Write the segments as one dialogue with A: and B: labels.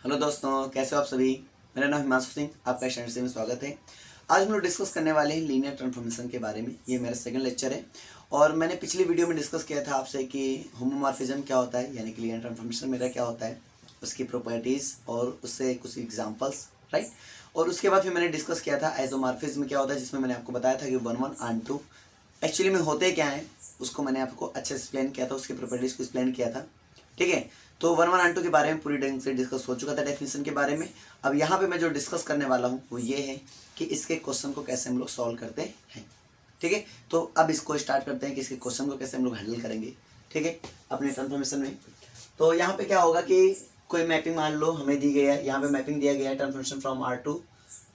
A: Hello दोस्तों, कैसे हो आप सभी। मेरा नाम हिमांशु सिंह, आपका स्टैंडर्ड में स्वागत है। आज हम लोग डिस्कस करने वाले हैं लीनियर ट्रांसफॉर्मेशन के बारे में। ये मेरा सेकंड लेक्चर है और मैंने पिछली वीडियो में डिस्कस किया था आपसे कि होमोमॉर्फिज्म क्या होता है, यानी कि लीनियर ट्रांसफॉर्मेशन मेरा क्या होता है, उसकी प्रॉपर्टीज़ और उससे कुछ एग्जाम्पल्स, राइट। और उसके बाद फिर मैंने डिस्कस किया था आइसोमॉर्फिज्म क्या होता है, जिसमें मैंने आपको बताया था कि 1 1 and 2 एक्चुअली में होते क्या हैं, उसको मैंने आपको अच्छे से एक्सप्लेन किया था, उसकी प्रॉपर्टीज़ को एक्सप्लेन किया था। ठीक है, तो 1 1 and 2 के बारे में पूरी ढंग से डिस्कस हो चुका था, डेफिनेशन के बारे में। अब यहाँ पे मैं जो डिस्कस करने वाला हूँ वो ये है कि इसके क्वेश्चन को कैसे हम लोग सॉल्व करते हैं। ठीक है, तो अब इसको स्टार्ट करते हैं कि इसके क्वेश्चन को कैसे हम लोग हैंडल करेंगे। ठीक है, अपने ट्रांसफॉर्मेशन में। तो यहाँ पे क्या होगा कि कोई मैपिंग मान लो हमें दी गई है, यहाँ पे मैपिंग दिया गया है transformation from R2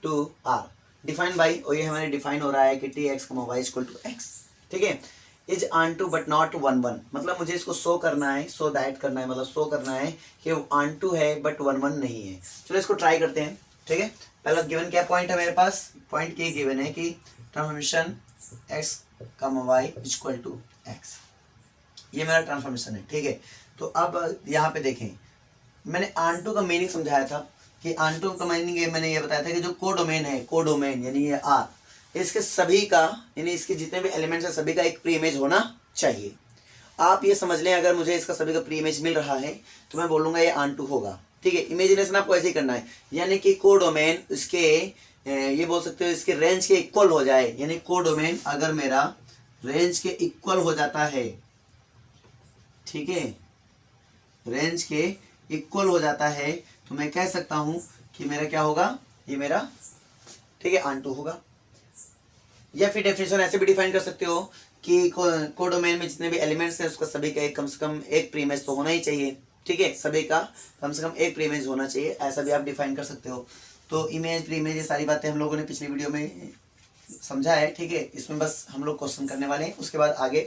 A: to R define by, और ये हमारे डिफाइन हो रहा है कि Tx, y = x। ठीक है, is onto but not 1 1, मतलब मुझे इसको शो करना है, शो दैट करना है, मतलब शो करना है कि ऑन टू है बट 1 1 नहीं है। चलो इसको ट्राई करते हैं। ठीक है, पहला गिवन क्या पॉइंट है मेरे पास, पॉइंट ये गिवन है कि ट्रांसफॉर्मेशन x, y = x, ये मेरा ट्रांसफॉर्मेशन है। ठीक है, तो अब यहाँ पे देखें, मैंने ऑन टू का मीनिंग समझाया था कि ऑन टू का मीनिंग मैंने ये बताया था कि जो कोडोमेन है, कोडोमेन यानी ये R, इसके सभी का, यानी इसके जितने भी एलिमेंट्स हैं सभी का एक प्री इमेज होना चाहिए। आप ये समझ लें, अगर मुझे इसका सभी का प्री इमेज मिल रहा है तो मैं बोलूँगा ये ऑन टू होगा। ठीक है, इमेजिनेशन आपको ऐसे ही करना है, यानी कि कोडोमेन इसके ये बोल सकते हो इसके रेंज के इक्वल हो जाए, यानी कोडोमेन अगर मेरा रेंज के इक्वल हो जाता है, ठीक है, रेंज के इक्वल हो जाता है, तो मैं कह सकता हूं कि मेरा क्या होगा, ये मेरा, ठीक है, ऑन टू होगा। या फिर डेफिनेशन ऐसे भी डिफाइन कर सकते हो कि कोडोमेन में जितने भी एलिमेंट्स हैं उसका सभी का एक कम से कम एक प्री इमेज तो होना ही चाहिए। ठीक है, सभी का कम से कम एक प्री इमेज होना चाहिए, ऐसा भी आप डिफाइन कर सकते हो। तो इमेज, प्री इमेज, ये सारी बातें हम लोगों ने पिछली वीडियो में समझा है। ठीक है, इसमें बस हम लोग क्वेश्चन करने वाले हैं, उसके बाद आगे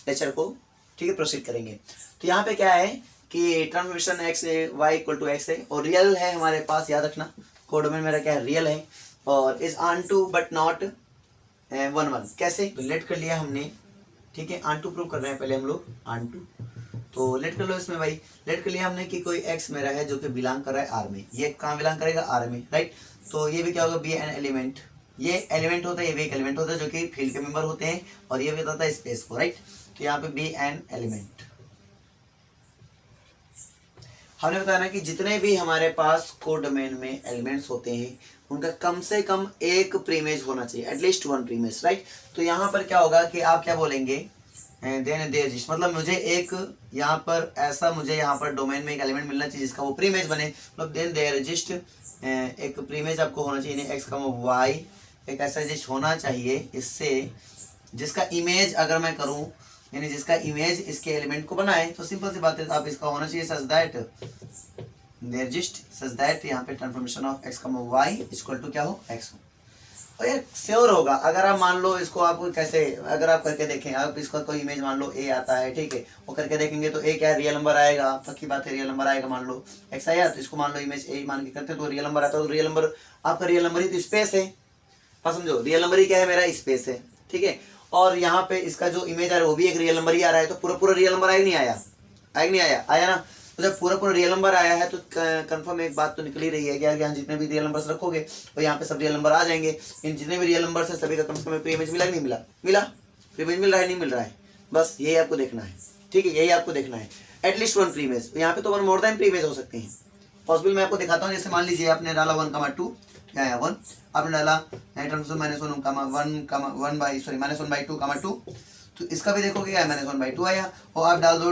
A: लेक्चर को, ठीक है, प्रोसीड करेंगे। तो यहाँ पे क्या है कि ट्रांसफॉर्मेशन x y = x है और रियल है हमारे पास, याद रखना कोडोमेन मेरा क्या है, रियल है, और is onto but not 1 1। कैसे, तो लेट कर लिया हमने। ठीक है, ऑन टू प्रूव कर रहे हैं पहले हम लोग, ऑन टू, तो लेट कर लो इसमें भाई। लेट कर लिया हमने कि कोई x मेरा है जो कि बिलोंग कर रहा है R में, ये कहाँ बिलोंग करेगा, R में, राइट। तो ये भी क्या होगा, बी एन एलिमेंट, ये एलिमेंट होता है, ये भी एक एलिमेंट होता है जो कि फील्ड के मेंबर होते हैं, और ये भी बताता है स्पेस को, राइट। तो यहाँ पे बी एन एलिमेंट, हमने बताया ना कि जितने भी हमारे पास कोडोमेन में एलिमेंट्स होते हैं उनका कम से कम एक प्रीमेज होना चाहिए, एटलीस्ट 1 प्रीमेज, राइट। तो यहाँ पर क्या होगा कि आप क्या बोलेंगे, देन देयर एग्जिस्ट, मतलब मुझे एक यहाँ पर ऐसा, मुझे यहाँ पर डोमेन में एक एलिमेंट मिलना चाहिए जिसका वो प्रीमेज बने, मतलब देन देयर एग्जिस्ट, एक प्रीमेज आपको होना चाहिए, x, y एक ऐसा एग्जिस्ट होना चाहिए, इससे जिसका इमेज अगर मैं करूँ, यानी जिसका इमेज इसके एलिमेंट को बनाए, तो सिंपल सी बात है, आप इसका होना चाहिए such that there exist, such that यहाँ पे ट्रांसफॉर्मेशन ऑफ x, y = क्या हो, x हो। और ये श्योर होगा अगर आप मान लो इसको, आप कैसे अगर आप करके देखें, आप इसका कोई इमेज मान लो a आता है, ठीक है, वो करके देखेंगे तो a क्या रियल नंबर आएगा, पक्की बात है रियल नंबर आएगा। मान लो x आया तो इसको मान लो इमेज a मान के करते तो रियल नंबर आता है, तो रियल नंबर, आपका रियल नंबर ही तो स्पेस है, समझो, रियल नंबर ही क्या है, मेरा स्पेस है। ठीक है, और यहाँ पे इसका जो इमेज आ रहा है वो भी एक रियल नंबर ही आ रहा है, तो पूरा पूरा रियल नंबर आया नहीं आया, आया नहीं आया, आया ना। तो जब पूरा पूरा रियल नंबर आया है तो कंफर्म एक बात तो निकल ही रही है कि यहाँ जितने भी रियल नंबर्स रखोगे तो यहाँ पे सब रियल नंबर आ जाएंगे। इन जितने भी रियल नंबर्स है सभी का कम से कम प्री इमेज मिला, नहीं मिला, मिला, प्री इमेज मिल रहा है, नहीं मिल रहा है, बस यही आपको देखना है। ठीक है, यही आपको देखना है, एटलीस्ट 1 प्री इमेज। यहाँ पे तो 1 मोर देन प्री इमेज हो सकते हैं पॉसिबल, मैं आपको दिखाता हूँ। जैसे मान लीजिए आपने डाला 1,2, क्या है 1, आपने डाला -1/2, तो इसका भी देखोगे क्या है, -1/2 आया, और आप डाल दो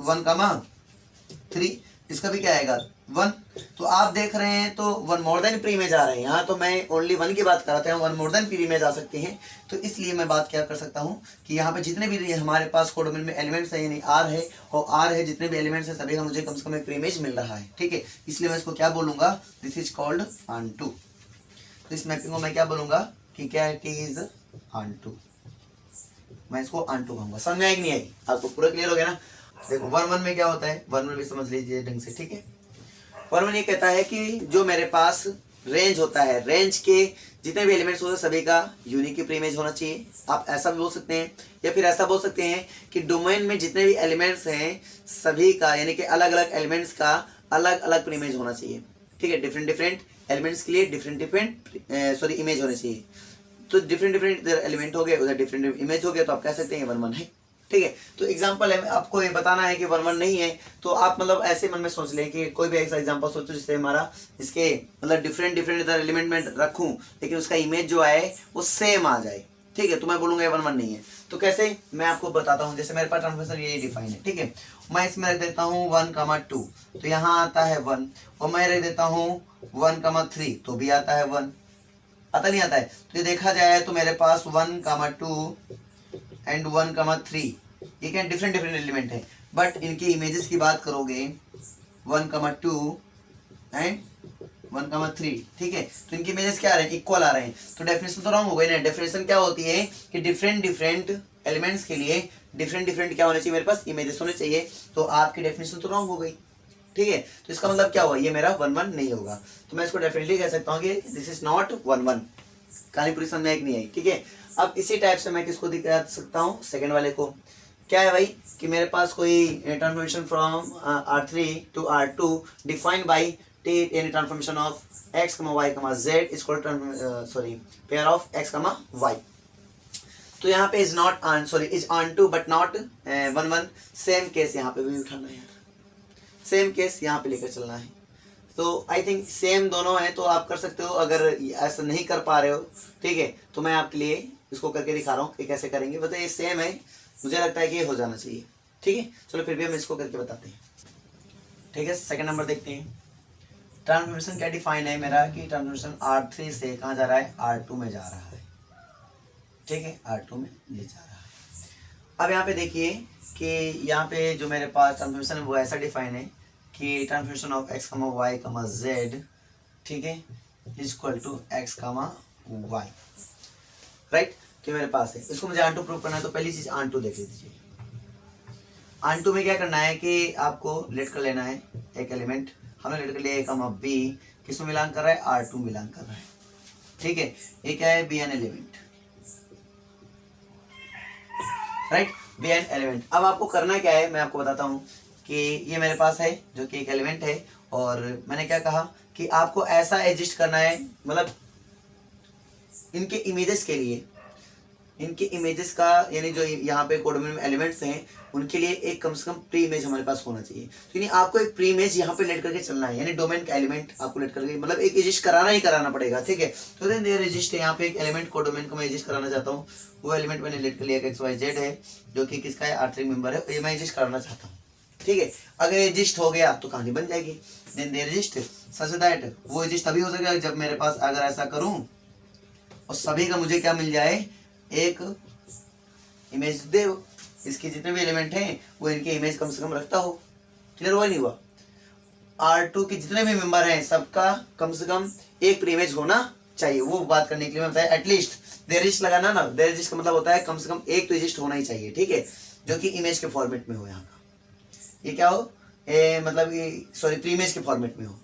A: 1,3, इसका भी क्या आएगा 1। तो आप देख रहे हैं तो 1 मोर देन प्री इमेज आ रहे हैं। यहाँ तो मैं ओनली 1 की बात कर रहा था, 1 मोर देन प्री इमेज आ सकते हैं। तो इसलिए मैं बात क्या कर सकता हूँ कि यहाँ पे जितने भी हमारे पास कोडोमेन में एलिमेंट्स है, यानी R है, और R है जितने भी एलिमेंट्स है सभी का मुझे कम से कम एक प्री इमेज मिल रहा है। ठीक है, इसलिए मैं इसको क्या बोलूंगा, this is called onto. तो इस मैपिंग को मैं क्या बोलूंगा कि क्या है, इट इज ऑन टू, मैं इसको ऑन टू कहूंगा। समझ में आई कि नहीं आई, आपको पूरा क्लियर हो गया ना। देखो 1 1 में क्या होता है, 1 1 भी समझ लीजिए ढंग से। ठीक है, 1 1 ये कहता है कि जो मेरे पास रेंज होता है, रेंज के जितने भी एलिमेंट्स होते हैं सभी का यूनिक की प्री इमेज होना चाहिए। आप ऐसा भी बोल सकते हैं, या फिर ऐसा बोल सकते हैं कि डोमेन में जितने भी एलिमेंट्स हैं सभी का, यानी कि अलग अलग एलिमेंट्स का अलग अलग प्रीइमेज होना चाहिए, ठीक है। डिफरेंट डिफरेंट एलिमेंट्स के लिए डिफरेंट डिफरेंट इमेज होने चाहिए। तो डिफरेंट डिफरेंट इधर एलिमेंट हो गए, उधर डिफरेंट इमेज हो गया, तो आप कह सकते हैं ये 1 1 है, ठीक है। तो एग्जांपल है, आपको ये बताना है कि 1 1 नहीं है, तो आप मतलब ऐसे मन में सोच लें कि कोई भी ऐसा एग्जांपल सोचो जिससे हमारा इसके मतलब डिफरेंट डिफरेंट इधर एलिमेंट में रखूं, लेकिन उसका इमेज जो आए वो सेम आ जाए, ठीक है। तो मैं बोलूंगा ये 1 1 नहीं है। तो कैसे, मैं आपको बताता हूँ। जैसे मेरे पास ट्रांसफॉर्मेशन ये डिफाइन है, ठीक है। मैं इसमें रख देता हूँ 1, 2, तो यहाँ आता है 1, और मैं रख देता हूँ 1, 3, तो भी आता है 1, आता नहीं आता है। तो ये देखा जाए तो मेरे पास 1, 2 एंड 1, 3, ये क्या डिफरेंट डिफरेंट एलिमेंट है, बट इनकी इमेजेस की बात करोगे 1, 2 एंड 1, 3, ठीक है। तो इनकी इमेजेस क्या आ रहे हैं, इक्वल आ रहे हैं। तो डेफिनेशन तो रॉन्ग हो गई ना। डेफिनेशन क्या होती है कि डिफरेंट डिफरेंट एलिमेंट्स के लिए डिफरेंट डिफरेंट क्या होने चाहिए, मेरे पास इमेजेस होने चाहिए। तो आपकी डेफिनेशन तो रॉन्ग हो गई, ठीक है। तो इसका मतलब क्या हुआ, ये मेरा 1 1 नहीं होगा। तो मैं इसको डेफिनेटली कह सकता हूँ कि दिस इज नॉट 1 1। कहानी पूरी समझ में नहीं आई, ठीक है। अब इसी टाइप से मैं किसको दिखा सकता हूँ, सेकंड वाले को। क्या है भाई कि मेरे पास कोई transformation from R3 to R2 defined by any transformation of x, y, z is called pair of x, y. तो यहाँ पे is not on, sorry is on to but not 1 1। Same case यहाँ पे भी उठाना है यार, सेम केस यहाँ पे लेकर चलना है। तो आई थिंक सेम दोनों है, तो आप कर सकते हो। अगर ऐसा नहीं कर पा रहे हो, ठीक है, तो मैं आपके लिए इसको करके दिखा रहा हूँ कि कैसे करेंगे। बताइए ये सेम है, मुझे लगता है कि ये हो जाना चाहिए, ठीक है। चलो फिर भी हम इसको करके बताते हैं, ठीक है। सेकंड नंबर देखते हैं। ट्रांसफॉर्मेशन क्या डिफाइन है मेरा कि ट्रांसफॉर्मेशन R3 से कहाँ जा रहा है, R2 में जा रहा है, ठीक है, R2 में ले जा रहा है। अब यहाँ पे देखिए कि यहाँ पे जो मेरे पास ट्रांसफॉर्मेशन है वो ऐसा डिफाइन है कि transformation of x, y, z, ठीक है, is equal to x, y, right. तो मेरे पास है, इसको मुझे ऑन2 प्रूव करना है। तो पहली चीज ऑन2 देख लीजिए। ऑन2 में क्या करना है कि आपको लेट कर लेना है एक एलिमेंट। हमने लेट कर लिया a, b, किसमें मिलान कर रहा है, R2 मिलान कर रहा है, ठीक है। ये क्या है, bn element, right, bn element. अब आपको करना क्या है, मैं आपको बताता हूँ कि ये मेरे पास है जो कि एक एलिमेंट है, और मैंने क्या कहा कि आपको ऐसा एडजस्ट करना है, मतलब इनके इमेजेस के लिए, इनके इमेजेस का यानी जो यहाँ पे कोडोमिनियम एलिमेंट्स हैं उनके लिए एक कम से कम प्री इमेज हमारे पास होना चाहिए। तो यानी आपको एक प्री इमेज यहाँ पे लेट करके चलना है, यानी डोमेन का एलिमेंट आपको लेट करके मतलब एक एडजस्ट कराना ही कराना पड़ेगा, ठीक है। तो रजिस्ट यहाँ पे एक एलिमेंट को डोमेन को मैं एडजस्ट कराना चाहता हूँ। वो एलिमेंट मैंने लेट कर लिया एक्स वाई जेड है, जो कि किसका है, R3 मेंबर है, ये मैं एडजस्ट कराना चाहता हूँ, ठीक है। अगर एडजस्ट हो गया तो कहानी बन जाएगी। Then they resist such that वो एडजस्ट तभी हो सकेगा जब मेरे पास अगर ऐसा करूँ और सभी का मुझे क्या मिल जाए, एक इमेज दे, इसके जितने भी एलिमेंट हैं वो इनके इमेज कम से कम रखता हो। क्लियर हुआ नहीं हुआ? R2 के जितने भी मेंबर हैं सबका कम से कम एक प्री इमेज होना चाहिए। वो बात करने के लिए मैं बताया एटलीस्ट देरिस्ट लगाना ना, देरिस्ट का मतलब होता है कम से कम एक तो एग्जिस्ट होना ही चाहिए, ठीक है, जो कि इमेज के फॉर्मेट में हो। यहाँ का ये क्या हो, मतलब ये सॉरी प्री इमेज के फॉर्मेट में हो।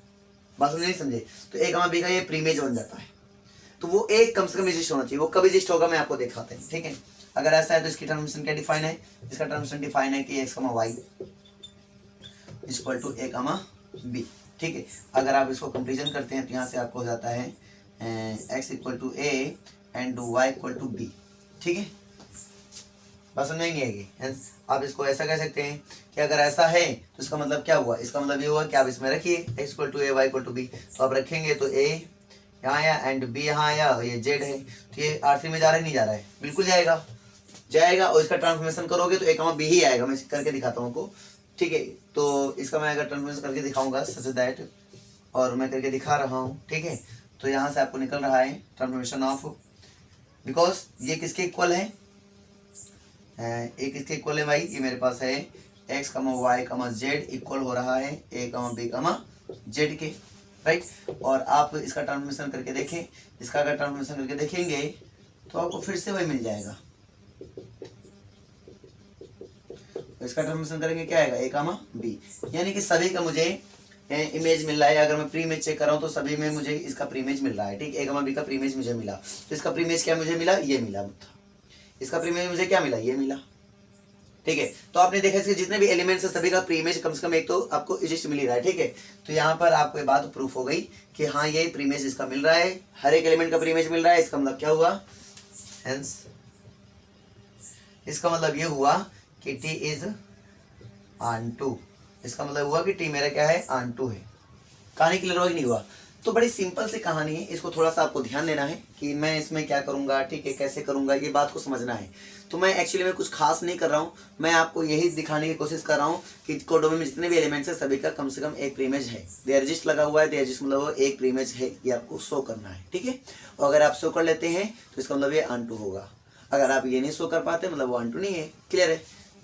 A: बात नहीं समझे? तो ए कमा बी का ये प्री इमेज बन जाता है, तो वो एक कम से कम एग्जिस्ट होना चाहिए। वो कब एग्जिस्ट होगा मैं आपको दिखाते हैं, ठीक है। अगर ऐसा है तो इसकी ट्रांसफॉर्मेशन क्या डिफाइन है, इसका ट्रांसफॉर्मेशन डिफाइन है कि x, y equal to a, b, ठीक है। अगर आप इसको कंपेरिजन करते हैं तो यहाँ से आपको हो जाता है x equal to a and y equal to b, ठीक है। बस समझ नहीं आएगी। आप इसको ऐसा कह सकते हैं कि अगर ऐसा है तो इसका मतलब क्या हुआ, इसका मतलब ये हुआ कि आप इसमें रखिए x equal to a, y equal to b। तो आप रखेंगे तो a यहाँ आया एंड b यहाँ आया, ये z है, तो ये R3 में जा रहा है, नहीं जा रहा है, बिल्कुल जाएगा जाएगा। और इसका ट्रांसफॉर्मेशन करोगे तो a, b ही आएगा। मैं करके दिखाता हूँ आपको, ठीक है। तो इसका मैं अगर ट्रांसफॉर्मेशन करके दिखाऊंगा सच दैट, और मैं करके दिखा रहा हूँ, ठीक है। तो यहाँ से आपको निकल रहा है ट्रांसफॉर्मेशन ऑफ, बिकॉज ये किसके इक्वल है, एक इसके इक्वल है भाई, ये मेरे पास है x, y, z इक्वल हो रहा है a, b, z के, राइट। और आप इसका ट्रांसफॉर्मेशन करके देखें, इसका अगर ट्रांसफॉर्मेशन करके देखेंगे तो आपको फिर से वही मिल जाएगा। इसका ट्रांसफॉर्मेशन करेंगे क्या आएगा, a, b, यानी कि सभी का मुझे इमेज मिल रहा है। अगर मैं प्री इमेज चेक कर रहा हूँ तो सभी में मुझे इसका प्री इमेज मिल रहा है, ठीक है। a, b का प्री इमेज मुझे मिला, तो इसका प्री इमेज क्या मुझे मिला, ये मिला। इसका प्री इमेज मुझे क्या मिला, ये मिला, ठीक है। तो आपने देखा इसके जितने भी एलिमेंट्स है सभी का प्री इमेज कम से कम एक तो आपको इजिस्ट मिल ही रहा है, ठीक है। तो यहाँ पर आपको ये बात प्रूफ हो गई कि हाँ ये प्री इमेज इसका मिल रहा है, हर एक एलिमेंट का प्री इमेज मिल रहा है। इसका मतलब क्या हुआ, हेंस इसका मतलब ये हुआ कि T इज ऑन2। इसका मतलब हुआ कि T मेरा क्या है, ऑन2 है। कहानी क्लियर हो, नहीं हुआ? तो बड़ी सिंपल सी कहानी है, इसको थोड़ा सा आपको ध्यान देना है कि मैं इसमें क्या करूंगा, ठीक है, कैसे करूंगा, ये बात को समझना है। तो मैं एक्चुअली में कुछ खास नहीं कर रहा हूँ, मैं आपको यही दिखाने की कोशिश कर रहा हूँ कि कोडोमेन में जितने भी एलिमेंट्स है सभी का कम से कम एक प्रीमेज है। देयर जिस्ट लगा हुआ है, देयर जिस्ट मतलब एक प्रीमेज है, ये आपको शो करना है, ठीक है। और अगर आप शो कर लेते हैं तो इसका मतलब ये ऑन2 होगा। अगर आप ये नहीं शो कर पाते मतलब वो ऑन2 नहीं है। क्लियर है?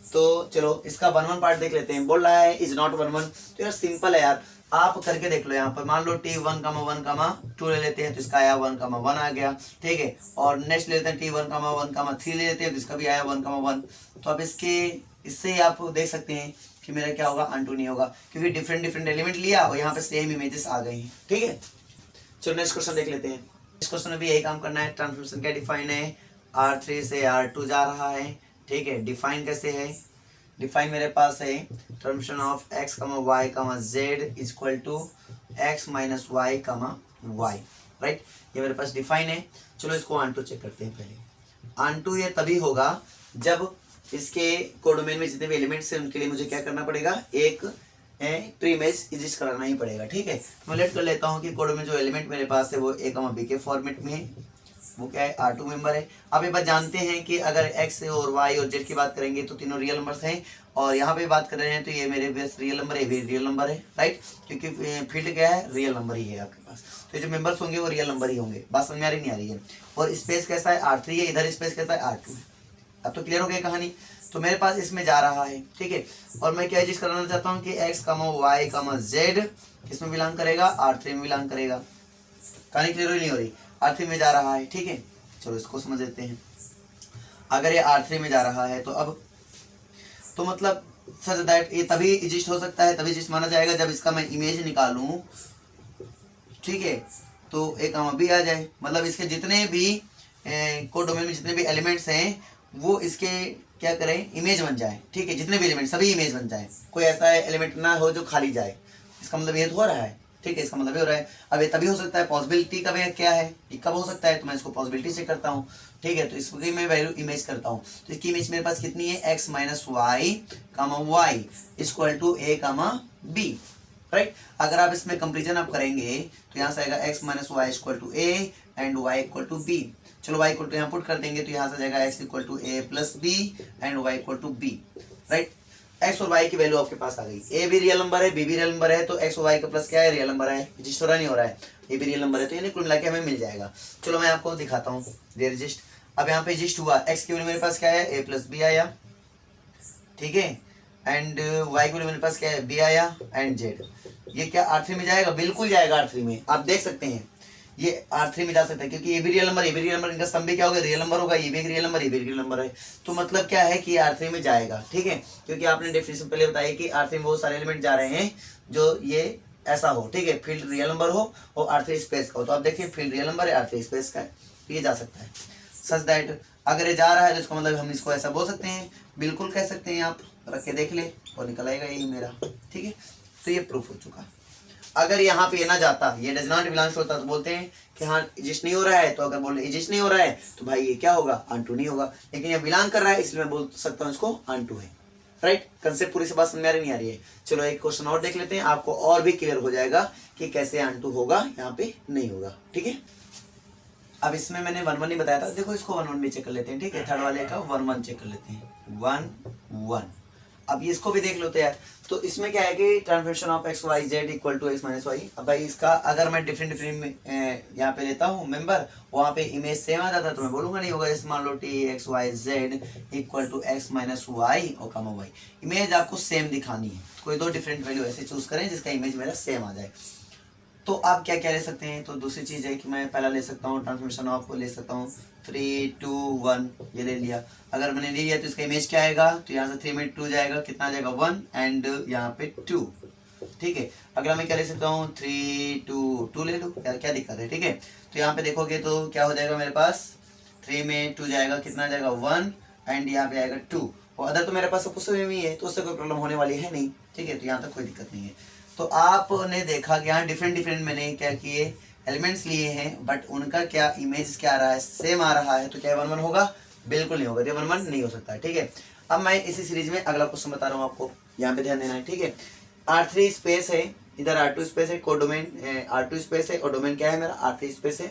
A: तो चलो इसका 1-1 पार्ट देख लेते हैं। बोल रहा है इज नॉट 1-1, तो यार सिंपल है यार, आप करके देख लो। यहाँ पर मान लो T1,1,2 ले लेते हैं तो इसका आया 1,1 आ गया, ठीक है। और नेक्स्ट ले लेते हैं T1,1,3 ले लेते हैं तो इसका भी आया 1,1। तो अब इससे ही आप देख सकते हैं कि मेरा क्या होगा, ऑन2 नहीं होगा, क्योंकि डिफरेंट एलिमेंट लिया और यहाँ पे सेम इमेजेस आ गई हैं, ठीक है। चलो नेक्स्ट क्वेश्चन देख लेते हैं। नेक्स्ट क्वेश्चन में भी यही काम करना है। ट्रांसफॉर्मेशन क्या डिफाइन है, R3 से R2 जा रहा है, ठीक है। डिफाइन कैसे है, डिफाइन मेरे पास है transformation of x, y, z equal to x minus y, y, right. ये मेरे पास डिफाइन है। चलो इसको ऑन2 चेक करते हैं पहले। ऑन2 ये तभी होगा जब इसके कोडोमेन में जितने भी एलिमेंट्स हैं उनके लिए मुझे क्या करना पड़ेगा, एक प्री इमेज एग्जिस्ट कराना ही पड़ेगा, ठीक है। मैं लेट कर लेता हूँ कि कोडोमेन जो एलिमेंट मेरे पास है वो a, b के फॉर्मेट में है, वो क्या है, R2 मेंबर है। अब ये बात जानते हैं कि अगर x और y और z की बात करेंगे तो तीनों रियल नंबर्स हैं, और यहाँ पे बात कर रहे हैं तो ये मेरे बेस रियल नंबर है, ये भी रियल नंबर है, राइट, क्योंकि फील्ड क्या है, रियल नंबर ही है आपके पास। तो जो मेंबर्स होंगे वो रियल नंबर ही होंगे। बात समझ में आ रही नहीं आ रही है? और स्पेस कैसा है, R3 है, इधर स्पेस कैसा है, R2 है। अब तो क्लियर हो गया कहानी। तो मेरे पास इसमें जा रहा है, ठीक है। और मैं क्या चीज कराना चाहता हूँ कि x, y, z किसमें बिलोंग करेगा, R3 में बिलोंग करेगा। कहानी क्लियर नहीं हो रही? R3 में जा रहा है, ठीक है। चलो इसको समझ लेते हैं। अगर ये R3 में जा रहा है तो अब तो मतलब सच दैट ये तभी एग्जिस्ट हो सकता है, तभी एग्जिस्ट माना जाएगा जब इसका मैं इमेज निकालूं, ठीक है। तो एक b आ जाए, मतलब इसके जितने भी कोडोमेन में जितने भी एलिमेंट्स हैं वो इसके क्या करें, इमेज बन जाए, ठीक है। जितने भी एलिमेंट सभी इमेज बन जाए, कोई ऐसा एलिमेंट ना हो जो खाली जाए। इसका मतलब ये तो हो रहा है, ठीक है। इसका मतलब ये हो रहा है। अब ये तभी हो सकता है, पॉसिबिलिटी कब क्या है, कब हो सकता है, तो मैं इसको पॉसिबिलिटी चेक करता हूँ, ठीक है। तो इसकी मैं वैल्यू इमेज करता हूँ। तो इसकी इमेज मेरे पास कितनी है, x minus y, y equal to a, b, right. अगर आप इसमें कंपेरिजन आप करेंगे तो यहाँ से आएगा x minus y equal to a and y equal to b। चलो y इक्वल टू यहाँ पुट कर देंगे तो यहाँ से जाएगा x equal to a plus b and y equal to b, right. x और y की वैल्यू आपके पास आ गई। a भी रियल नंबर है, b भी रियल नंबर है, तो x और y का प्लस क्या है, रियल नंबर है। रजिस्ट हो रहा नहीं हो रहा है, ये भी रियल नंबर है, तो यानी कुल मिला के हमें मिल जाएगा। चलो मैं आपको दिखाता हूँ रजिस्ट। अब यहाँ पे रजिस्ट हुआ, x की वैल्यू मेरे पास क्या है, a प्लस b आया, ठीक है। एंड y की वैल्यू मेरे पास क्या है, b आया एंड z। ये क्या R3 में जाएगा, बिल्कुल जाएगा R3 में। आप देख सकते हैं ये R3 में जा सकता है, क्योंकि ये भी रियल नंबर, ये भी रियल नंबर, इनका सम भी क्या होगा, रियल नंबर होगा। ये भी एक रियल नंबर, ये भी रियल नंबर है। तो मतलब क्या है कि R3 में जाएगा, ठीक है। क्योंकि आपने डेफिनेशन पहले बताया कि R3 में बहुत सारे एलिमेंट जा रहे हैं जो ये ऐसा हो, ठीक है, फील्ड रियल नंबर हो और R3 स्पेस का हो। तो आप देखिए फील्ड रियल नंबर है, R3 स्पेस का है, तो ये जा सकता है। सच दैट अगर ये जा रहा है तो इसका मतलब हम इसको ऐसा बोल सकते हैं, बिल्कुल कह सकते हैं। आप रख के देख ले और निकल आएगा यही मेरा, ठीक है। तो ये प्रूफ हो चुका। अगर यहाँ पे ये ना जाता, ये डज नॉट बिलोंग्स होता, तो बोलते हैं कि हाँ एग्जिस्ट नहीं हो रहा है। तो अगर बोले एग्जिस्ट नहीं हो रहा है तो भाई ये क्या होगा, ऑन2 नहीं होगा। लेकिन ये बिलोंग कर रहा है इसलिए मैं बोल सकता हूँ इसको ऑन2 है, राइट। कंसेप्ट पूरी से बात समझ में आ रही नहीं आ रही है? चलो एक क्वेश्चन और देख लेते हैं, आपको और भी क्लियर हो जाएगा कि कैसे ऑन2 होगा, यहाँ पे नहीं होगा, ठीक है। अब इसमें मैंने 1-1 नहीं बताया था, देखो इसको 1-1 भी चेक कर लेते हैं, ठीक है। थर्ड वाले का 1-1 चेक कर लेते हैं, 1-1। अब इसको भी देख लेते हैं। तो इसमें क्या है कि transformation of x Y Z equal to x minus y. अब भाई इसका अगर मैं डिफरेंट यहाँ पे लेता हूँ मेंबर, वहाँ पे इमेज सेम आ जाता तो मैं बोलूंगा नहीं होगा। जैसे मान लो T X Y Z equal to x minus Y और कमा वाई। इमेज आपको सेम दिखानी है, कोई दो डिफरेंट वैल्यू ऐसे चूज करें जिसका इमेज मेरा सेम आ जाए। तो आप क्या क्या ले सकते हैं, तो दूसरी चीज़ है कि मैं पहला ले सकता हूँ ट्रांसफॉर्मेशन ऑफ को ले सकता हूँ 3 2 1, ये ले लिया। अगर मैंने ले लिया तो इसका इमेज क्या आएगा, तो यहाँ से 3 में 2 जाएगा, कितना आ जाएगा 1 एंड यहाँ पे 2, ठीक है। अगर मैं क्या ले सकता हूँ 3 2 2 ले लूँ, क्या दिक्कत है, ठीक है। तो यहाँ पे देखोगे तो क्या हो जाएगा मेरे पास 3 में 2 जाएगा, कितना आ जाएगा 1 एंड यहाँ पे आएगा 2 और अदर तो मेरे पास सब कुछ सेम ही है, तो उससे कोई प्रॉब्लम होने वाली है नहीं, ठीक है। तो यहाँ तक कोई दिक्कत नहीं है। तो आपने देखा कि यहाँ डिफरेंट डिफरेंट मैंने क्या किए, एलिमेंट्स लिए हैं, बट उनका क्या इमेज क्या आ रहा है, सेम आ रहा है। तो क्या 1 1 होगा? बिल्कुल नहीं होगा, 1 1 नहीं हो सकता है, ठीक है। अब मैं इसी सीरीज में अगला क्वेश्चन बता रहा हूँ आपको, यहाँ पे ध्यान देना है, ठीक है। R3 स्पेस है, इधर R2 स्पेस है, कोडोमेन R2 स्पेस है और डोमेन क्या है मेरा R3 स्पेस है।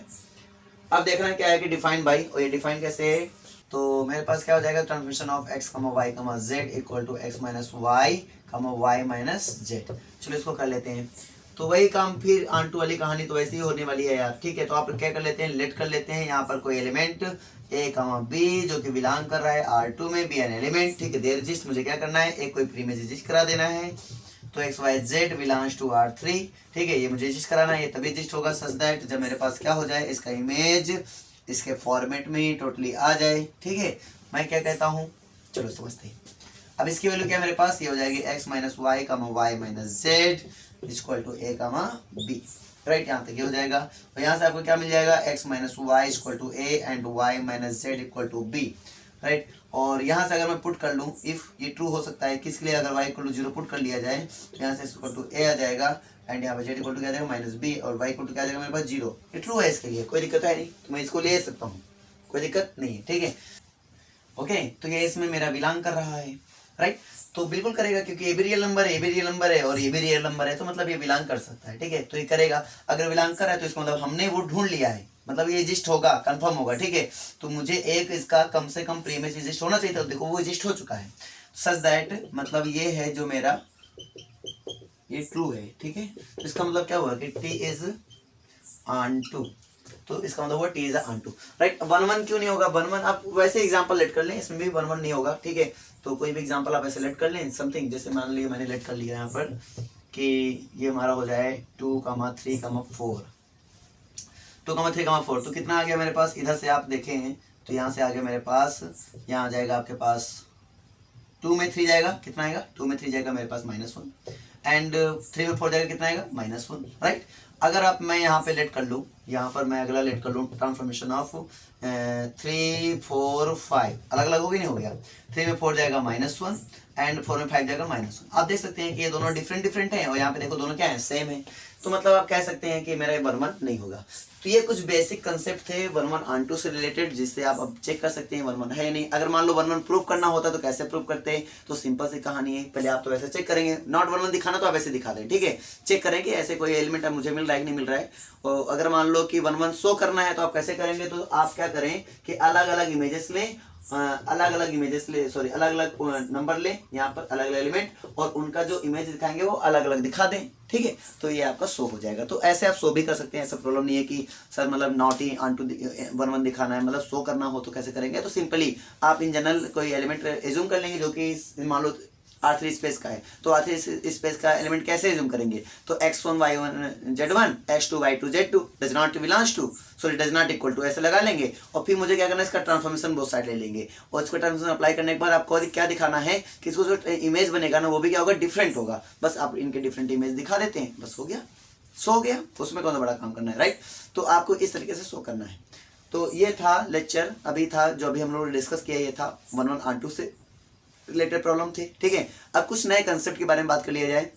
A: अब देखना क्या है कि डिफाइन बाई, और ये डिफाइन कैसे है, तो मेरे पास क्या हो जाएगा, transformation of x, y, z equal to x minus y, y minus z. चलो इसको कर लेते हैं। तो वही काम फिर आंटू वाली कहानी तो वैसे ही होने वाली है यार, ठीक है। तो आप क्या कर लेते हैं, लेट कर लेते हैं यहाँ पर कोई एलिमेंट a, b जो कि बिलोंग कर रहा है R2 में, b एन एलिमेंट, ठीक है। देयर एग्जिस्ट, मुझे क्या करना है, एक कोई प्री इमेज एग्जिस्ट करा देना है। तो x Y z belongs to R3, ठीक है। ये मुझे एग्जिस्ट कराना है, ये तभी एग्जिस्ट होगा सच दैट जब मेरे पास क्या हो जाए, इसका इमेज इसके फॉर्मेट में टोटली आ जाए, ठीक है। मैं क्या कहता हूँ, चलो समझते हैं। अब इसकी वैल्यू क्या मेरे पास, ये हो जाएगी x minus y, y minus z equal to a, b, right. यहाँ तक ये हो जाएगा। और यहाँ से आपको क्या मिल जाएगा, x minus y equal to a and y minus z equal to b, right. और यहाँ से अगर मैं पुट कर लूँ, इफ ये ट्रू हो सकता है किसके लिए, अगर y इक्वल टू 0 पुट कर लिया जाए, तो यहाँ से इक्वल टू a आ जाएगा एंड यहाँ पे z इक्वल टू क्या आ जाएगा माइनस b, और y इक्वल टू क्या आ जाएगा मेरे पास 0। ये ट्रू है, इसके लिए कोई दिक्कत है नहीं, तो मैं इसको ले सकता हूँ, कोई दिक्कत नहीं है, ठीक है। ओके, तो ये इसमें मेरा बिलोंग कर रहा है, राइट। तो बिल्कुल करेगा, क्योंकि ये भी रियल नंबर है, ये भी रियल नंबर है और ये भी रियल नंबर है, तो मतलब ये बिलोंग कर सकता है, ठीक है। तो ये करेगा, अगर बिलोंग कर रहा है तो इसका मतलब हमने वो ढूंढ लिया है, मतलब ये एग्जिस्ट होगा, कंफर्म होगा, ठीक है। तो मुझे एक इसका कम से कम प्री इमेज एग्जिस्ट होना चाहिए था, देखो वो एग्जिस्ट हो चुका है, सच दैट मतलब ये है जो मेरा, ये ट्रू है, ठीक है। तो इसका मतलब क्या हुआ कि t इज ऑन टू, तो इसका मतलब हुआ T is onto, right. 1 1 क्यों नहीं होगा, 1 1 आप वैसे एग्जांपल लेट कर लें, इसमें भी 1 1 नहीं होगा, ठीक है। तो कोई भी एग्जांपल आप ऐसे लेट कर लें, समथिंग जैसे मान लीजिए मैंने लेट कर लिया यहाँ पर कि ये हमारा हो जाए 2, 3, 4, 2, 3, 4, तो कितना आ गया मेरे पास, इधर से आप देखें तो यहाँ से आ गया मेरे पास, यहाँ आ जाएगा आपके पास 2 में 3 जाएगा, कितना आएगा, 2 में 3 जाएगा मेरे पास -1, एंड 3 में 4 जाएगा, कितना आएगा -1, राइट। अगर आप मैं यहाँ पे लेट कर लूँ, यहाँ पर मैं अगला लेट कर लूँ, ट्रांसफॉर्मेशन ऑफ 3, 4, 5 अलग अलग हो गई, नहीं हो गया, 3 में 4 जाएगा -1 एंड 4 में 5 जाएगा -1। आप देख सकते हैं कि ये दोनों डिफरेंट डिफरेंट हैं, और यहाँ पे देखो दोनों क्या है, सेम है। तो मतलब आप कह सकते हैं कि मेरा ये 1 1 नहीं होगा। तो ये कुछ बेसिक कंसेप्ट थे 1 1 ऑन टू से रिलेटेड, जिससे आप अब चेक कर सकते हैं 1 1 है या नहीं। अगर मान लो 1 1 प्रूव करना होता तो कैसे प्रूव करते हैं, तो सिंपल सी कहानी है, पहले आप तो ऐसे चेक करेंगे, नॉट 1 1 दिखाना तो आप ऐसे दिखा दें, ठीक है। चेक करें कि ऐसे कोई एलिमेंट मुझे मिल रहा है कि नहीं मिल रहा है। और अगर मान लो कि 1 1 शो करना है तो आप कैसे करेंगे, तो आप क्या करें कि अलग अलग इमेजेस लें, अलग अलग इमेजेस ले, सॉरी अलग अलग नंबर ले, यहाँ पर अलग अलग एलिमेंट, और उनका जो इमेज दिखाएंगे वो अलग अलग दिखा दें, ठीक है। तो ये आपका शो हो जाएगा। तो ऐसे आप शो भी कर सकते हैं, ऐसा प्रॉब्लम नहीं है कि सर मतलब नॉट ही ऑन टू 1 1 दिखाना है, मतलब शो करना हो तो कैसे करेंगे। तो सिंपली आप इन जनरल कोई एलिमेंट एज्यूम कर लेंगे जो कि मान लो R3 स्पेस का है, तो R3 स्पेस का एलिमेंट कैसे एज्यूम करेंगे, तो x1 y1 z1 x2 y2 z2 does not belongs to, sorry does not equal to, ऐसे लगा लेंगे। और फिर मुझे क्या करना है, इसका ट्रांसफॉर्मेशन बोथ साइड ले लेंगे, और इसको ट्रांसफॉर्मेशन अप्लाई करने के बाद आपको क्या दिखाना है कि इसको जो इमेज बनेगा ना वो भी क्या होगा, डिफरेंट होगा। बस आप इनके डिफरेंट इमेज दिखा देते हैं, बस हो गया, शो हो गया, उसमें कौन सा बड़ा काम करना है, राइट। तो आपको इस तरीके से शो करना है। तो ये था लेक्चर, अभी था जो अभी हम लोग डिस्कस किया, ये था 1 1 ऑन टू से रिलेटेड प्रॉब्लम थे, ठीक है। अब कुछ नए कंसेप्ट के बारे में बात कर लिया जाए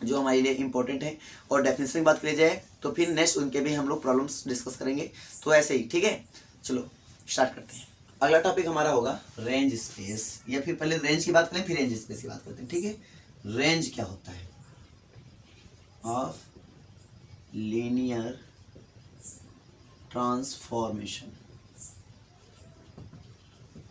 A: जो हमारे लिए इंपॉर्टेंट है, और डेफिनेशन की बात करी जाए, तो फिर नेक्स्ट उनके भी हम लोग प्रॉब्लम्स डिस्कस करेंगे। तो ऐसे ही, ठीक है। चलो स्टार्ट करते हैं। अगला टॉपिक हमारा होगा रेंज स्पेस, या फिर पहले रेंज की बात करें फिर रेंज स्पेस की बात करते हैं, ठीक है। रेंज क्या होता है, ऑफ लीनियर ट्रांसफॉर्मेशन।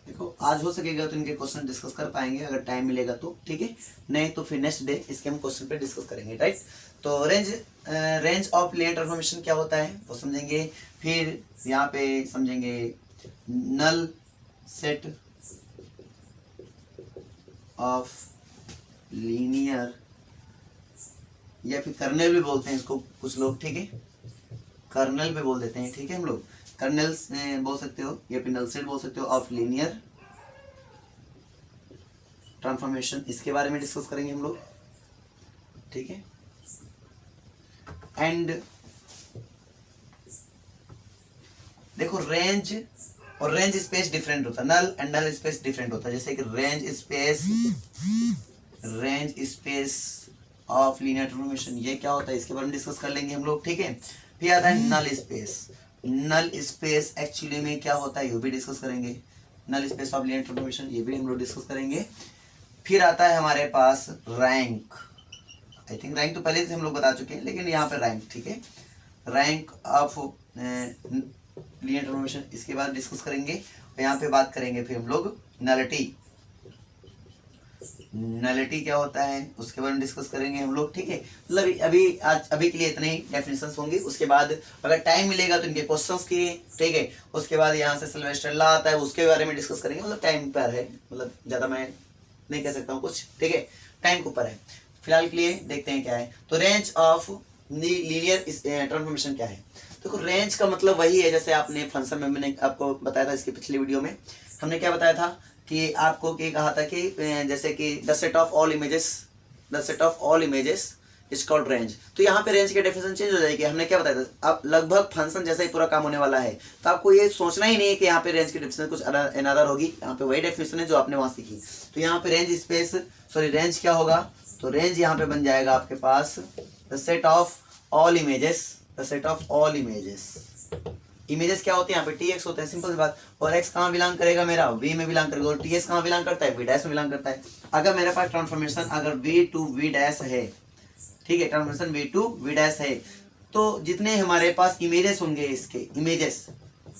A: देखो आज हो सकेगा तो इनके क्वेश्चन डिस्कस कर पाएंगे अगर टाइम मिलेगा तो, ठीक है। नहीं तो फिर नेक्स्ट डे इसके हम क्वेश्चन पे डिस्कस करेंगे, राइट। तो रेंज ऑफ लीनियर ट्रांसफॉर्मेशन क्या होता है वो समझेंगे, फिर यहाँ पे समझेंगे नल सेट ऑफ लीनियर, या फिर कर्नेल भी बोलते हैं इसको कुछ लोग, ठीक है, कर्नेल भी बोल देते हैं, ठीक है। हम लोग कर्नेल्स बोल सकते हो, या फिर नल सेट बोल सकते हो ऑफ लीनियर ट्रांसफॉर्मेशन, इसके बारे में डिस्कस करेंगे हम लोग, ठीक है। एंड देखो रेंज और रेंज स्पेस डिफरेंट होता है, null and null space different होता है। जैसे कि range space of linear transformation, ये क्या होता है इसके बारे में डिस्कस कर लेंगे हम लोग, ठीक है। फिर आता है null space. Null space actually में क्या होता है ये भी डिस्कस करेंगे, null space of linear transformation ये भी हम लोग डिस्कस करेंगे। फिर आता है हमारे पास रैंक। आई थिंक रैंक तो पहले से हम लोग बता चुके हैं, लेकिन यहाँ पे रैंक, ठीक है, रैंक ऑफ लीनियर ट्रांसफॉर्मेशन इसके बाद डिस्कस करेंगे। और यहाँ पे बात करेंगे फिर हम लोग नलिटी। नलिटी क्या होता है उसके बारे में डिस्कस करेंगे हम लोग, ठीक है। मतलब अभी के लिए इतने ही डेफिनेशंस होंगे। उसके बाद अगर टाइम मिलेगा तो इनके क्वेश्चंस की, ठीक है। उसके बाद यहाँ से सिल्वेस्टर लॉ आता है, उसके बारे में डिस्कस करेंगे। मतलब टाइम पर है, मतलब ज़्यादा मैं नहीं कह सकता हूँ कुछ, ठीक है, टाइम के ऊपर है। फिलहाल के लिए देखते हैं क्या है। तो रेंज ऑफ लीनियर ट्रांसफॉर्मेशन क्या है। देखो रेंज का मतलब वही है, जैसे आपने फंक्शन में मैंने आपको बताया था इसकी पिछली वीडियो में, हमने क्या बताया था कि आपको क्या कहा था कि जैसे कि the set of all images is called range. तो यहाँ पे रेंज की डेफिनेशन चेंज हो जाएगी। हमने क्या बताया था, अब लगभग फंक्शन जैसा ही पूरा काम होने वाला है, तो आपको ये सोचना ही नहीं है कि यहाँ पे रेंज की डेफिनेशन कुछ अनदर होगी। यहाँ पे वही डेफिनेशन है जो आपने वहाँ सीखी। तो यहाँ पे रेंज क्या होगा, तो रेंज यहाँ पे बन जाएगा आपके पास the set of all images. Images क्या होते हैं यहाँ पे टी एक्स होते हैं, सिंपल सी बात। और एक्स कहाँ बिलोंग करेगा, मेरा वी में बिलोंग करेगा। और टी एस कहाँ बिलोंग करता है, वी डैश में बिलोंग करता है। अगर मेरे पास ट्रांसफॉर्मेशन अगर वी टू वी डैश है, ठीक है, transformation V to V dash है, तो जितने हमारे पास इमेजेस होंगे, इसके इमेजेस,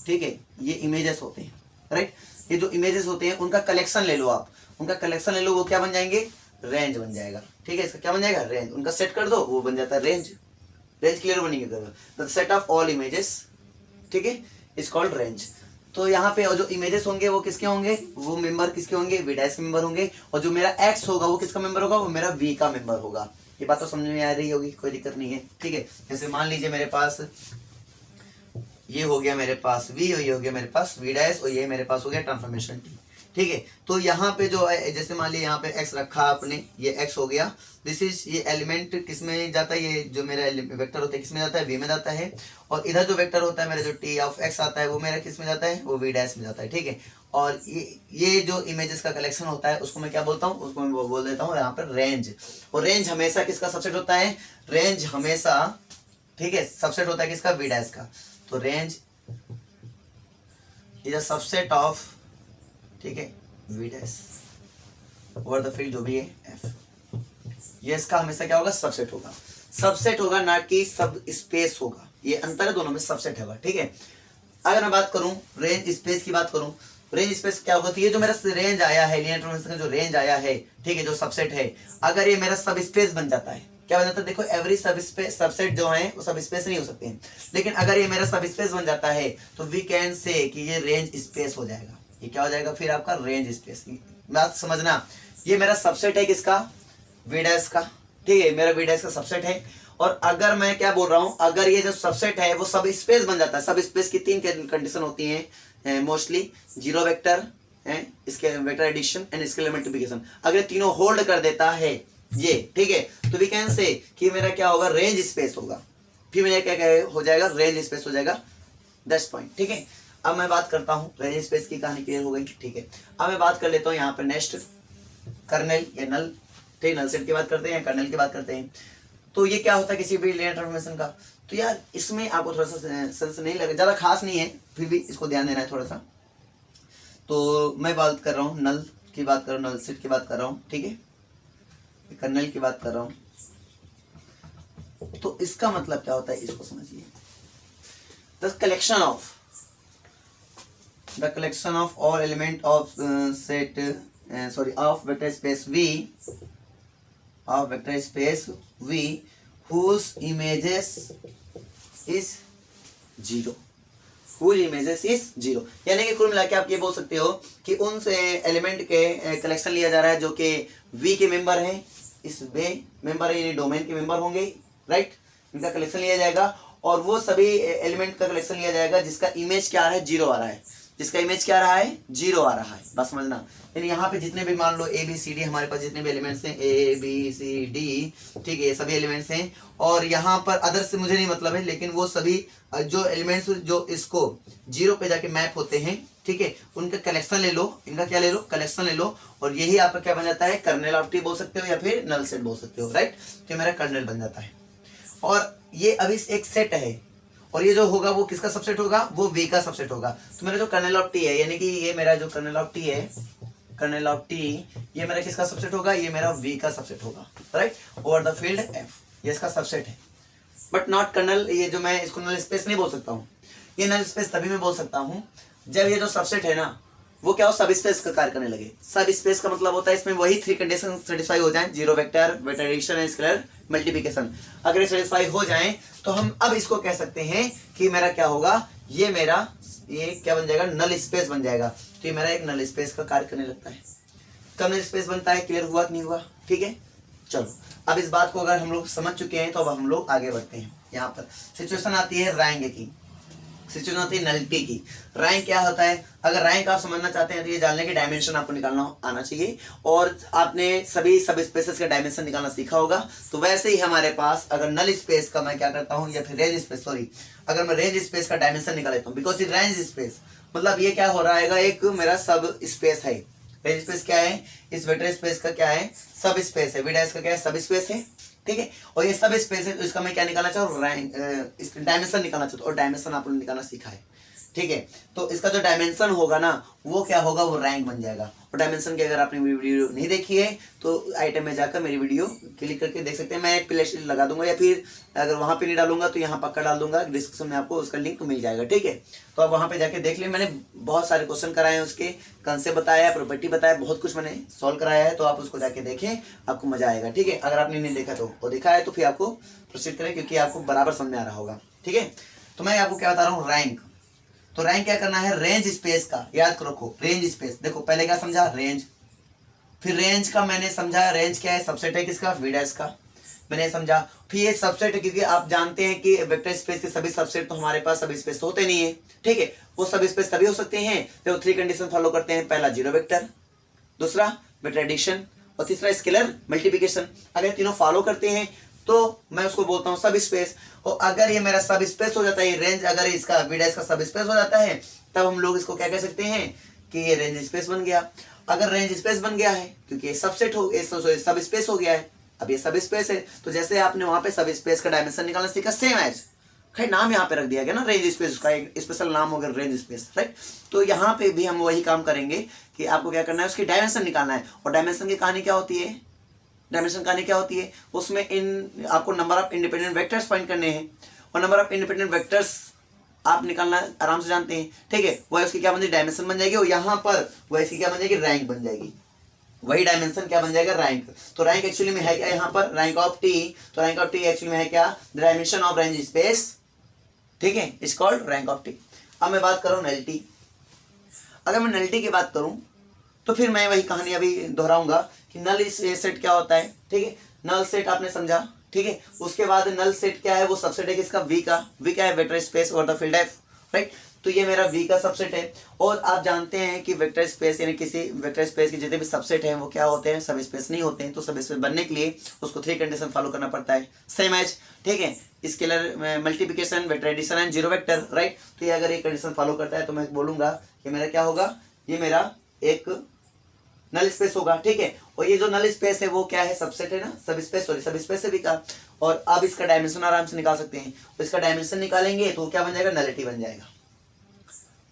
A: ठीक है, ये इमेजेस होते हैं, राइट। ये जो इमेजेस होते हैं उनका कलेक्शन ले लो आप, उनका कलेक्शन ले लो, वो क्या बन जाएंगे, रेंज बन जाएगा, ठीक है। इसका क्या बन जाएगा, रेंज। उनका सेट कर दो, वो बन जाता है रेंज। रेंज क्लियर बनेंगे the set of all images, ठीक है, इज कॉल्ड रेंज। तो यहाँ पे जो इमेजेस होंगे वो किसके होंगे, वो मेंबर किसके होंगे, वी डैश के मेंबर होंगे। और जो मेरा एक्स होगा वो किसका मेंबर होगा, वो मेरा वी का मेंबर होगा। ये बात तो समझ में आ रही होगी, कोई दिक्कत नहीं है, ठीक है। जैसे मान लीजिए मेरे पास ये हो गया, मेरे पास वी, और ये हो गया मेरे पास वी डैश, और ये मेरे पास हो गया ट्रांसफॉर्मेशन टी, ठीक है। तो यहाँ पे जो है, जैसे मान लिया यहाँ पे x रखा आपने, ये x हो गया। दिस इज, ये एलिमेंट किस में जाता है, ये जो मेरा वेक्टर होता है किस में जाता है, v में जाता है। और इधर जो वेक्टर होता है मेरा, जो t ऑफ x आता है, वो मेरा किस में जाता है, वो v डैश में जाता है, ठीक है। और ये जो इमेजेस का कलेक्शन होता है उसको मैं क्या बोलता हूँ, उसको मैं बोल देता हूँ यहाँ पर रेंज। और रेंज हमेशा किसका सबसेट होता है, रेंज हमेशा, ठीक है, सबसेट होता है किसका, v डैश का। तो range is a subset of, ठीक है, V dash over the field जो भी है एफ। ये इसका हमेशा क्या होगा, सबसेट होगा। सबसेट होगा, ना कि सब स्पेस होगा। ये अंतर है दोनों में, सबसेट होगा, ठीक है। अगर मैं बात करूं रेंज स्पेस की बात करूं, रेंज स्पेस क्या होगा, तो ये जो मेरा रेंज आया है, लीनियर ट्रांसफॉर्मेशन का जो रेंज आया है, ठीक है, जो सबसेट है, अगर ये मेरा सब स्पेस बन जाता है, क्या बन जाता है, देखो एवरी सब स्पेस सबसेट जो है वो सब स्पेस नहीं हो सकते हैं, लेकिन अगर ये मेरा सब स्पेस बन जाता है तो वी कैन से कि ये रेंज स्पेस हो जाएगा। ये क्या हो जाएगा फिर आपका, रेंज स्पेस। बात समझना, ये मेरा सबसेट है किसका, वी डैश का, ठीक है, मेरा वी डैश का सबसेट है। और अगर मैं क्या बोल रहा हूं, अगर ये जो सबसेट है वो सब स्पेस बन जाता है। सब स्पेस की तीन कंडीशन होती हैं मोस्टली, जीरो वेक्टर, इसके vector addition and scalar multiplication. अगर तीनों होल्ड कर देता है ये, ठीक है, तो वी कैन से कि मेरा क्या होगा, रेंज स्पेस होगा। फिर मेरा क्या हो जाएगा, रेंज स्पेस हो जाएगा, 10 पॉइंट, ठीक है। अब मैं बात करता हूँ, रेंज स्पेस की कहानी क्लियर हो गई, ठीक है। अब मैं बात कर लेता हूँ यहाँ पर नेक्स्ट, कर्नेल या नल, ठीक, नल सेट की बात करते हैं, कर्नेल की बात करते हैं। तो ये क्या होता है किसी भी लीनियर ट्रांसफॉर्मेशन का, तो यार इसमें आपको थोड़ा सा सेंस नहीं लगे, ज़्यादा खास नहीं है, फिर भी इसको ध्यान देना है थोड़ा सा। तो मैं बात कर रहा हूँ नल की बात कर रहा हूँ, नल सेट की बात कर रहा हूँ, ठीक है, कर्नेल की बात कर रहा हूँ। तो इसका मतलब क्या होता है, इसको समझिए। The collection of all element of set, of vector space V whose images is 0, यानी कि कुल मिला के आप ये बोल सकते हो कि उन से एलिमेंट के कलेक्शन लिया जा रहा है जो कि V के मेंबर हैं, इस वे मेंबर है, यानी डोमेन के मेंबर होंगे, राइट। इनका कलेक्शन लिया जाएगा और वो सभी एलिमेंट का कलेक्शन लिया जाएगा जिसका इमेज क्या आ रहा है, 0 आ रहा है। जिसका इमेज क्या रहा है, 0 आ रहा है, बस समझना। यानी यहाँ पे जितने भी मान लो ए बी सी डी हमारे पास जितने भी एलिमेंट्स हैं, ए बी सी डी, ठीक है, ये सभी एलिमेंट्स हैं। और यहाँ पर अदर से मुझे नहीं मतलब है, लेकिन वो सभी जो एलिमेंट्स जो इसको 0 पे जाके मैप होते हैं, ठीक है, उनका कलेक्शन ले लो, इनका क्या ले लो, कलेक्शन ले लो, और यही आपका क्या बन जाता है, कर्नेल ऑफ टी बोल सकते हो या फिर नल सेट बोल सकते हो, राइट। तो मेरा कर्नेल बन जाता है। और ये अभी एक सेट है, और ये जो होगा वो किसका सबसेट होगा, वो वी का सबसेट होगा। तो मेरा जो कर्नेल ऑफ टी है, यानी कि ये मेरा जो कर्नेल ऑफ टी है, कर्नेल ऑफ टी, ये मेरा किसका सबसेट होगा, ये मेरा वी का सबसेट होगा, right, over the field F, ये इसका सबसेट है। बट नॉट कर्नल, ये जो मैं इसको नल स्पेस नहीं बोल सकता हूँ। ये नल स्पेस तभी मैं बोल सकता हूँ जब ये जो सबसेट है ना, वो क्या हो, सब स्पेस का कार्य करने लगे। सब स्पेस का मतलब होता है इसमें वही 3 कंडीशन सेटिस्फाई हो जाएं, 0 vector, vector addition and scalar multiplication. अगर ये सेटिस्फाई हो जाएं तो हम अब इसको कह सकते हैं कि मेरा क्या होगा, ये मेरा ये क्या बन जाएगा, नल स्पेस बन जाएगा। तो ये मेरा एक नल स्पेस का कार्य करने लगता है। कब नल स्पेस बनता है, क्लियर हुआ कि नहीं हुआ, ठीक है। चलो अब इस बात को अगर हम लोग समझ चुके हैं तो अब हम लोग आगे बढ़ते हैं। यहाँ पर सिचुएशन आती है रैंक की, सिचुएशन होती है नलिटी की। रैंक क्या होता है, अगर रैंक आप समझना चाहते हैं तो ये जानने की डायमेंशन आपको निकालना आना चाहिए, और आपने सभी सब स्पेसेस का डायमेंशन निकालना सीखा होगा। तो वैसे ही हमारे पास अगर नल स्पेस का मैं क्या करता हूँ, या फिर रेंज स्पेस, सॉरी, अगर मैं रेंज स्पेस का डायमेंशन निकाल लेता हूँ, बिकॉज रेंज स्पेस मतलब ये क्या हो रहा है, एक मेरा सब स्पेस है। रेंज स्पेस क्या है, इस वेक्टर स्पेस का क्या है, सब स्पेस है, वी का क्या है, सब स्पेस है, ठीक है। और ये सब स्पेस है, तो इसका मैं क्या निकालना चाहूँ, रैंक, इसका डायमेंशन निकालना चाहता हूँ, और डायमेंशन आपने निकालना सीखा है, ठीक है। तो इसका जो डायमेंशन होगा ना, वो क्या होगा, वो रैंक बन जाएगा। और डायमेंशन की अगर आपने वीडियो नहीं देखी है तो आइटम में जाकर मेरी वीडियो क्लिक करके देख सकते हैं। मैं एक प्लेलिस्ट लगा दूंगा, या फिर अगर वहां पे नहीं डालूंगा तो यहाँ पक्का डाल दूंगा, डिस्क्रिप्शन में आपको उसका लिंक मिल जाएगा, ठीक है। तो आप वहां पे जाके देख लें, मैंने बहुत सारे क्वेश्चन कराए हैं, उसके कंसेप्ट बताया, प्रॉपर्टी बताया, बहुत कुछ मैंने सॉल्व कराया है। तो आप उसको जाके देखें, आपको मजा आएगा, ठीक है। अगर आपने नहीं देखा तो वो देखा है तो फिर आपको प्रोसीड करें, क्योंकि आपको बराबर समझ में आ रहा होगा, ठीक है। तो मैं आपको क्या बता रहा हूँ, रैंक। तो रैंक क्या करना है, रेंज स्पेस का, याद रखो रेंज स्पेस। देखो पहले क्या समझा, रेंज, फिर रेंज का मैंने समझा, रेंज क्या है, सबसेट है किसका, वी डैश का, मैंने समझा। फिर ये सबसेट है, क्योंकि आप जानते हैं कि वेक्टर स्पेस के सभी सबसेट तो हमारे पास सब स्पेस तो होते नहीं है, ठीक है। वो सब स्पेस तभी हो सकते हैं जब 3 कंडीशन फॉलो करते हैं। पहला 0 वेक्टर, दूसरा वेक्टर एडिशन, और तीसरा स्केलर मल्टीप्लिकेशन। अगर तीनों फॉलो करते हैं तो मैं उसको बोलता हूँ सब स्पेस। और अगर ये मेरा सब स्पेस हो जाता है, रेंज अगर इसका वी डैश का सब स्पेस हो जाता है, तब हम लोग इसको क्या कह सकते हैं कि ये रेंज स्पेस बन गया। अगर रेंज स्पेस बन गया है, क्योंकि ये सबसेट हो, सब स्पेस हो गया है, अब ये सब स्पेस है, तो जैसे आपने वहां पे सब स्पेस का डायमेंशन निकालना सीखा, सेम एज खैर नाम यहाँ पे रख दिया गया ना, रेंज स्पेस, उसका एक स्पेशल नाम होगा रेंज स्पेस, राइट। तो यहाँ पे भी हम वही काम करेंगे कि आपको क्या करना है, उसकी डायमेंशन निकालना है। और डायमेंशन की कहानी क्या होती है, डायमेंशन कहानी क्या होती है, उसमें इन आपको number of independent vectors find करने हैं, और नंबर ऑफ इंडिपेंडेंट वेक्टर्स आप निकालना आराम से जानते हैं, ठीक है। वह उसकी क्या बन जाएगी, डायमेंशन बन जाएगी, और यहाँ पर वह इसकी क्या बन जाएगी, रैंक बन जाएगी। वही डायमेंशन क्या बन जाएगा, रैंक। तो रैंक एक्चुअली में है क्या, यहाँ पर रैंक ऑफ टी, तो रैंक ऑफ टी एक्चुअली में है क्या, the dimension of range space, ठीक है, is called rank of T. अब मैं बात करूँ नलिटी। अगर मैं नलिटी की बात करूँ तो फिर मैं वही कहानी अभी दोहराऊंगा कि नल सेट क्या होता है, ठीक है। नल सेट आपने समझा, ठीक है। उसके बाद नल सेट क्या है, वो सबसेट है किसका, वी का। वी क्या है, वेक्टर स्पेस और द फील्ड एफ, राइट। तो ये मेरा वी का सबसेट है। और आप जानते हैं कि वेक्टर स्पेस यानी किसी वेक्टर स्पेस के जितने भी सबसेट हैं वो क्या होते हैं, सब स्पेस नहीं होते हैं। तो सब स्पेस बनने के लिए उसको 3 कंडीशन फॉलो करना पड़ता है, सेम एज, ठीक है। Scalar multiplication, vector addition and 0 vector, right. तो ये अगर एक कंडीशन फॉलो करता है तो मैं बोलूंगा कि मेरा क्या होगा, ये मेरा एक नल स्पेस होगा, ठीक है। और ये जो नल स्पेस है वो क्या है, सबसेट है ना, सब स्पेस, सॉरी सब स्पेस है भी का। और अब इसका डायमेंशन आराम से निकाल सकते हैं। तो इसका डायमेंशन निकालेंगे तो क्या बन जाएगा, नलिटी बन जाएगा,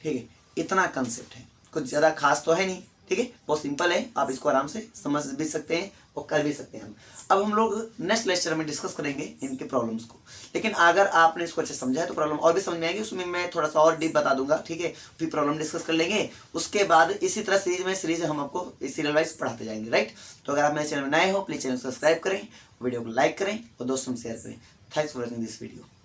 A: ठीक है। इतना कंसेप्ट है, कुछ ज्यादा खास तो है नहीं, ठीक है, बहुत सिंपल है। आप इसको आराम से समझ भी सकते हैं और कर भी सकते हैं। अब हम लोग नेक्स्ट लेक्चर में डिस्कस करेंगे इनके प्रॉब्लम्स को। लेकिन अगर आपने इसको अच्छे समझा है तो प्रॉब्लम और भी समझ में आएगी, उसमें मैं थोड़ा सा और डीप बता दूंगा, ठीक है। फिर प्रॉब्लम डिस्कस कर लेंगे। उसके बाद इसी तरह सीरीज हम आपको सीरियल वाइज पढ़ाते जाएंगे, राइट। तो अगर आप मेरे चैनल में नए हो प्लीज चैनल सब्सक्राइब करें, वीडियो को लाइक करें और दोस्तों में शेयर करें। Thanks for watching this video.